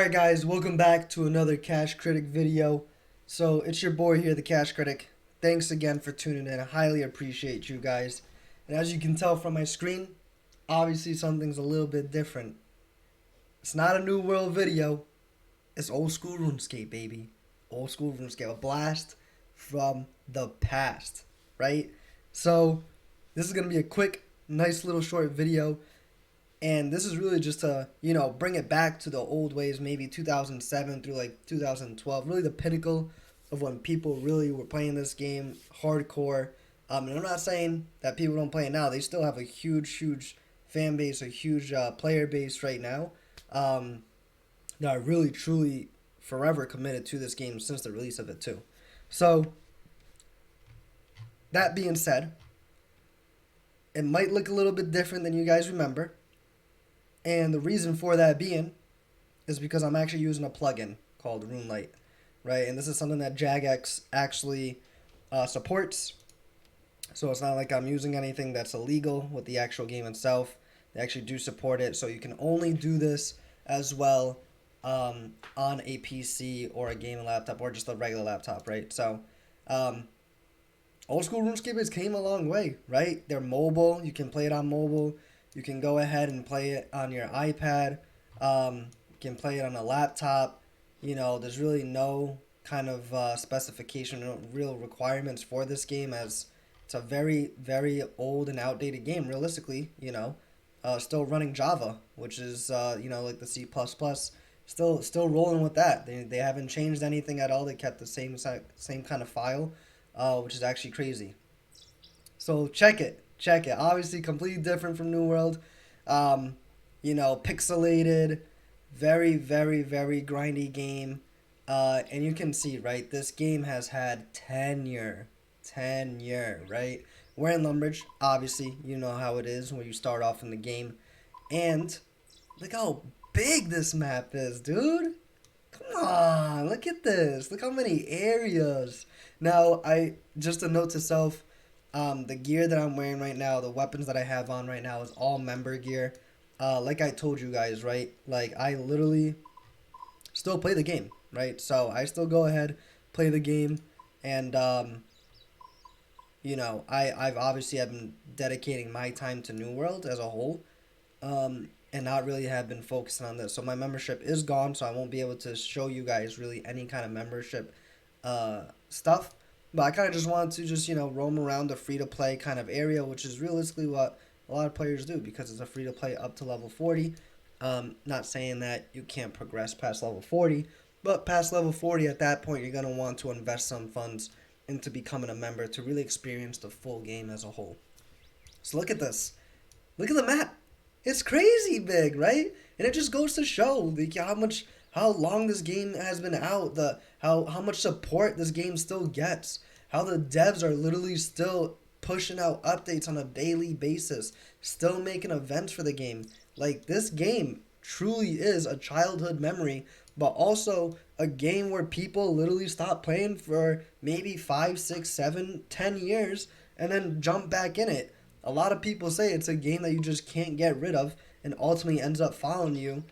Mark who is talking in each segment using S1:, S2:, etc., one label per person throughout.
S1: Alright guys, welcome back to another Cash Critic video. So it's your boy here, the Cash Critic. Thanks again for tuning in. I highly appreciate you guys. And as you can tell from my screen, obviously something's a little bit different. It's not a new world video. It's old school RuneScape, baby. Old school RuneScape. A blast from the past, right? So this is going to be a quick, nice little short video. And this is really just to, bring it back to the old ways, maybe 2007 through like 2012, really the pinnacle of when people really were playing this game hardcore. And I'm not saying that people don't play it now. They still have a huge fan base, a huge player base right now that are really, truly forever committed to this game since the release of it too. So, that being said, it might look a little bit different than you guys remember. And the reason for that being is because I'm actually using a plugin called RuneLite, right? And this is something that Jagex actually supports. So it's not like I'm using anything that's illegal with the actual game itself. They actually do support it. So you can only do this as well on a PC or a gaming laptop or just a regular laptop, right? So old school RuneScape came a long way, right? They're mobile. You can play it on mobile. You can go ahead and play it on your iPad. You can play it on a laptop. There's really no kind of specification, no real requirements for this game, as it's a very, very old and outdated game, realistically, still running Java, which is, like the C++, still rolling with that. They haven't changed anything at all. They kept the same kind of file, which is actually crazy. So check it. Obviously, completely different from New World. Pixelated, very, very, very grindy game. And you can see, right, this game has had tenure, right? We're in Lumbridge, obviously. You know how it is when you start off in the game. And look how big this map is, dude. Come on, look at this. Look how many areas. Now, just a note to self, the gear that I'm wearing right now, the weapons that I have on right now is all member gear. Like I told you guys, right? Like, I literally still play the game, right? So I still go ahead, play the game, and I've been dedicating my time to New World as a whole, and not really have been focusing on this. So my membership is gone, so I won't be able to show you guys really any kind of membership stuff. But I kind of just wanted to just, roam around the free-to-play kind of area, which is realistically what a lot of players do because it's a free-to-play up to level 40. Not saying that you can't progress past level 40, but past level 40 at that point, you're going to want to invest some funds into becoming a member to really experience the full game as a whole. So look at this. Look at the map. It's crazy big, right? And it just goes to show how long this game has been out, how much support this game still gets, how the devs are literally still pushing out updates on a daily basis, still making events for the game. Like, this game truly is a childhood memory, but also a game where people literally stop playing for maybe 5, 6, 7, 10 years and then jump back in it. A lot of people say it's a game that you just can't get rid of and ultimately ends up following you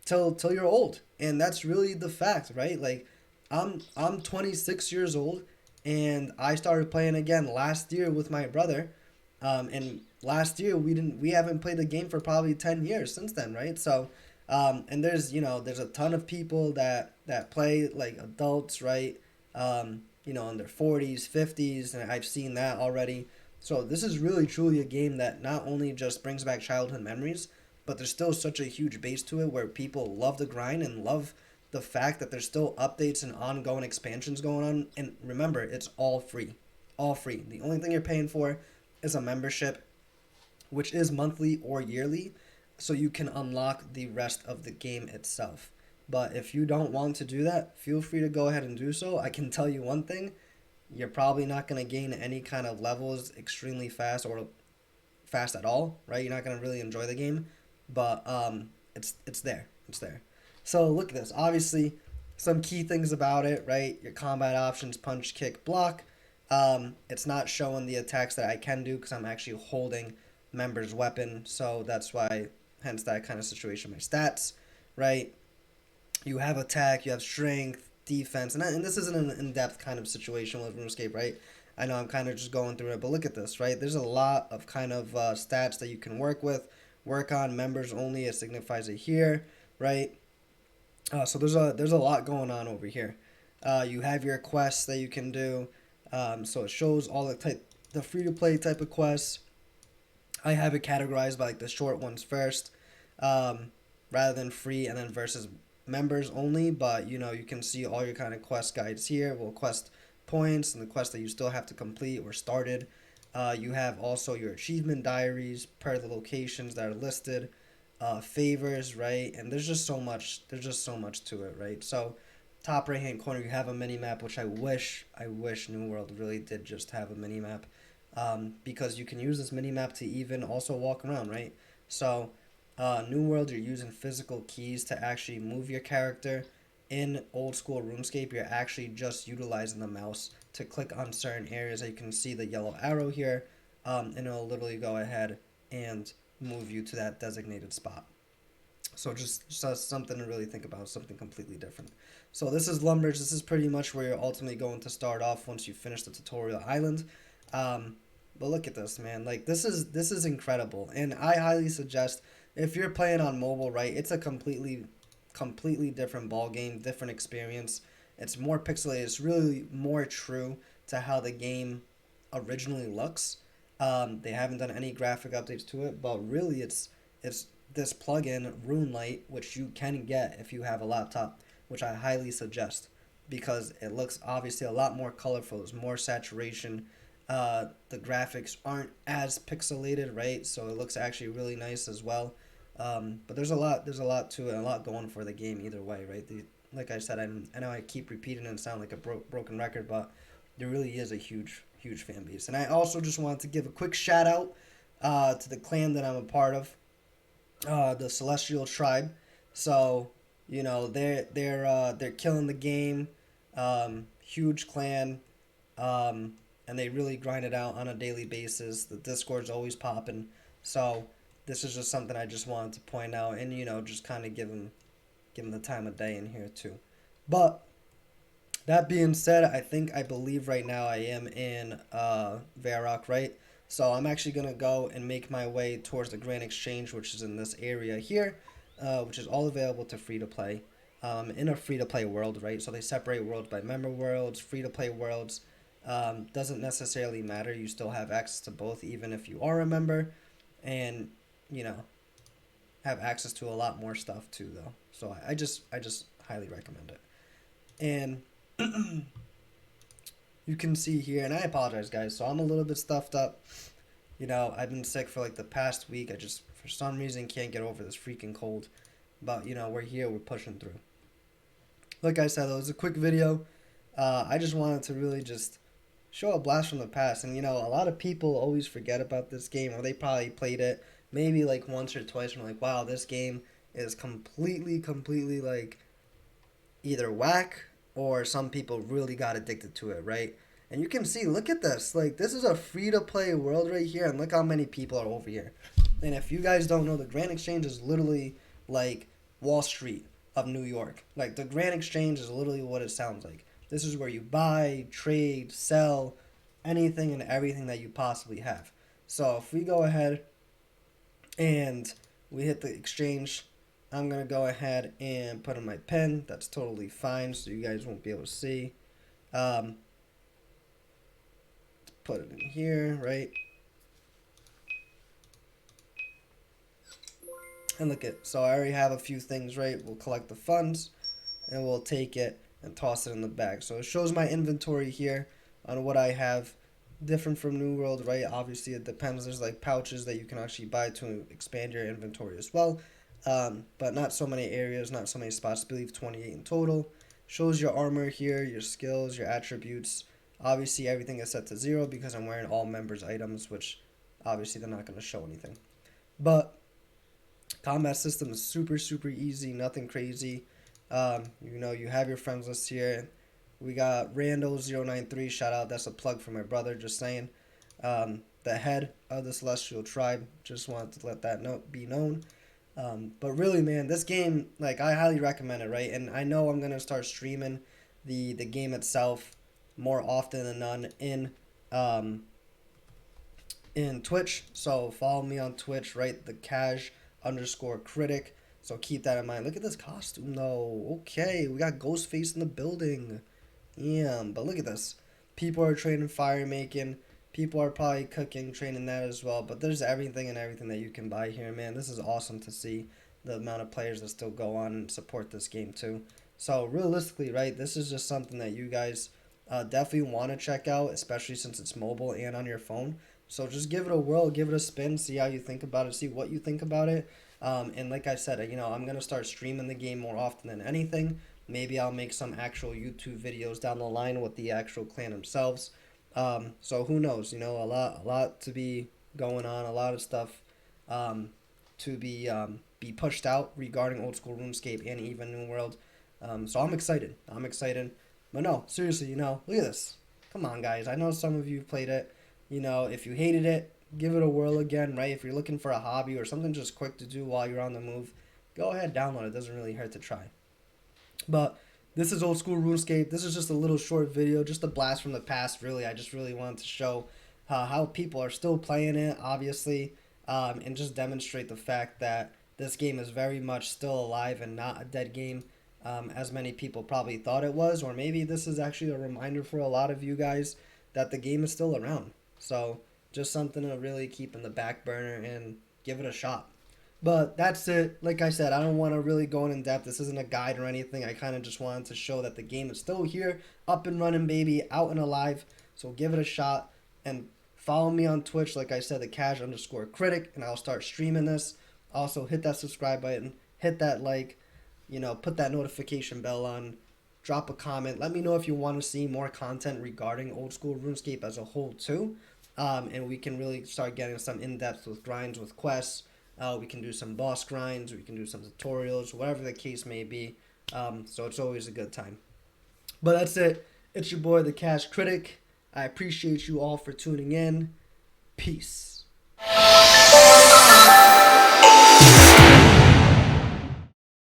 S1: till you're old. And that's really the fact, right? Like, I'm 26 years old, and I started playing again last year with my brother. And last year we haven't played the game for probably 10 years since then, right? So and there's a ton of people that play, like adults, right? In their 40s, 50s, and I've seen that already. So this is really truly a game that not only just brings back childhood memories, but there's still such a huge base to it where people love the grind and love the fact that there's still updates and ongoing expansions going on. And remember, it's all free. All free. The only thing you're paying for is a membership, which is monthly or yearly, so you can unlock the rest of the game itself. But if you don't want to do that, feel free to go ahead and do so. I can tell you one thing. You're probably not going to gain any kind of levels extremely fast or fast at all, right? You're not going to really enjoy the game, but it's there. It's there. So look at this. Obviously, some key things about it, right? Your combat options, punch, kick, block. It's not showing the attacks that I can do because I'm actually holding member's weapon, so that's why, hence that kind of situation. My stats, right? You have attack, you have strength, defense, and this isn't an in-depth kind of situation with RuneScape, right? I know I'm kind of just going through it, but look at this, right? There's a lot of kind of stats that you can work with, work on. Members only, it signifies it here, right? So there's a lot going on over here. You have your quests that you can do. So it shows all the free to play type of quests. I have it categorized by like the short ones first, um, rather than free and then versus members only. But you can see all your kind of quest guides here. Well, quest points and the quests that you still have to complete or started. You have also your achievement diaries per the locations that are listed, favors, right? And there's just so much. There's just so much to it, right? So, top right hand corner, you have a mini map, which I wish New World really did just have a mini map, because you can use this mini map to even also walk around, right? So, New World, you're using physical keys to actually move your character. In old school RuneScape, you're actually just utilizing the mouse to click on certain areas. You can see the yellow arrow here, and it'll literally go ahead and move you to that designated spot. So just something to really think about, something completely different. So this is Lumbridge. This is pretty much where you're ultimately going to start off once you finish the tutorial island. Um, but look at this, man. Like this is incredible, and I highly suggest if you're playing on mobile, right? It's a completely different ball game, different experience. It's more pixelated. It's really more true to how the game originally looks. They haven't done any graphic updates to it, but really it's this plugin RuneLight, which you can get if you have a laptop, which I highly suggest because it looks obviously a lot more colorful. There's more saturation. The graphics aren't as pixelated, right? So it looks actually really nice as well. But there's a lot to it, a lot going for the game either way, right? Like I said, I know I keep repeating and sound like a broken record, but there really is a huge fan base. And I also just wanted to give a quick shout out to the clan that I'm a part of, the Celestial Tribe. So they're killing the game. Huge clan, and they really grind it out on a daily basis. The Discord's always popping. So this is just something I just wanted to point out, and just kind of give them the time of day in here too. But that being said, I believe right now I am in Varrock, right? So I'm actually gonna go and make my way towards the Grand Exchange, which is in this area here, which is all available to free to play. In a free to play world, right? So they separate worlds by member worlds, free to play worlds. Doesn't necessarily matter. You still have access to both, even if you are a member, and you know have access to a lot more stuff too, though. So I just highly recommend it. And you can see here, and I apologize, guys. So I'm a little bit stuffed up. I've been sick for like the past week. I just, for some reason, can't get over this freaking cold. But, we're here, we're pushing through. Like I said, it was a quick video. I just wanted to really just show a blast from the past. And, a lot of people always forget about this game, or they probably played it maybe like once or twice and were like, wow, this game is completely like either whack or some people really got addicted to it, right? And you can see, look at this. Like, this is a free to play world right here, and look how many people are over here. And if you guys don't know, the Grand Exchange is literally like Wall Street of New York. Like, the Grand Exchange is literally what it sounds like. This is where you buy, trade, sell anything and everything that you possibly have. So, if we go ahead and we hit the exchange, I'm going to go ahead and put in my pen. That's totally fine, so you guys won't be able to see. Um, put it in here, right? And look at, so I already have a few things, right? We'll collect the funds, and we'll take it and toss it in the bag. So it shows my inventory here on what I have. Different from New World, right? Obviously, it depends. There's like pouches that you can actually buy to expand your inventory as well. But not so many areas, not so many spots. I believe 28 in total. Shows your armor here, your skills, your attributes. Obviously, everything is set to 0 because I'm wearing all members' items, which obviously they're not going to show anything. But combat system is super easy, nothing crazy. You have your friends list here. We got Rando093, shout out, that's a plug for my brother, just saying. The head of the Celestial Tribe, just wanted to let that be known. But really, man, this game, like, I highly recommend it, right? And I know I'm gonna start streaming the game itself more often than none um, in Twitch. So follow me on Twitch, right? The cash_critic. So keep that in mind. Look at this costume, though. Okay, we got Ghostface in the building. Yeah, but look at this. People are training fire making. People are probably cooking, training that as well. But there's everything and everything that you can buy here, man. This is awesome to see the amount of players that still go on and support this game too. So realistically, right, this is just something that you guys definitely want to check out, especially since it's mobile and on your phone. So just give it a whirl, give it a spin, see how you think about it, see what you think about it. And like I said, I'm gonna start streaming the game more often than anything. Maybe I'll make some actual YouTube videos down the line with the actual clan themselves. So who knows? A lot to be going on, a lot of stuff to be pushed out regarding old school RuneScape and even New World. So I'm excited. I'm excited. But no, seriously, look at this. Come on, guys. I know some of you played it. If you hated it, give it a whirl again, right? If you're looking for a hobby or something just quick to do while you're on the move, go ahead, download it. Doesn't really hurt to try. But this is old school RuneScape. This is just a little short video, just a blast from the past, really. I just really wanted to show how people are still playing it, obviously, and just demonstrate the fact that this game is very much still alive and not a dead game, as many people probably thought it was. Or maybe this is actually a reminder for a lot of you guys that the game is still around. So just something to really keep in the back burner and give it a shot. But that's it. Like I said, I don't want to really go in depth. This isn't a guide or anything. I kind of just wanted to show that the game is still here, up and running, baby, out and alive. So give it a shot and follow me on Twitch. Like I said, the cash_critic, and I'll start streaming this. Also, hit that subscribe button, hit that like, put that notification bell on, drop a comment. Let me know if you want to see more content regarding old school RuneScape as a whole too. And we can really start getting some in-depth with grinds, with quests. We can do some boss grinds, we can do some tutorials, whatever the case may be. So it's always a good time. But that's it. It's your boy, the Cash Critic. I appreciate you all for tuning in. Peace.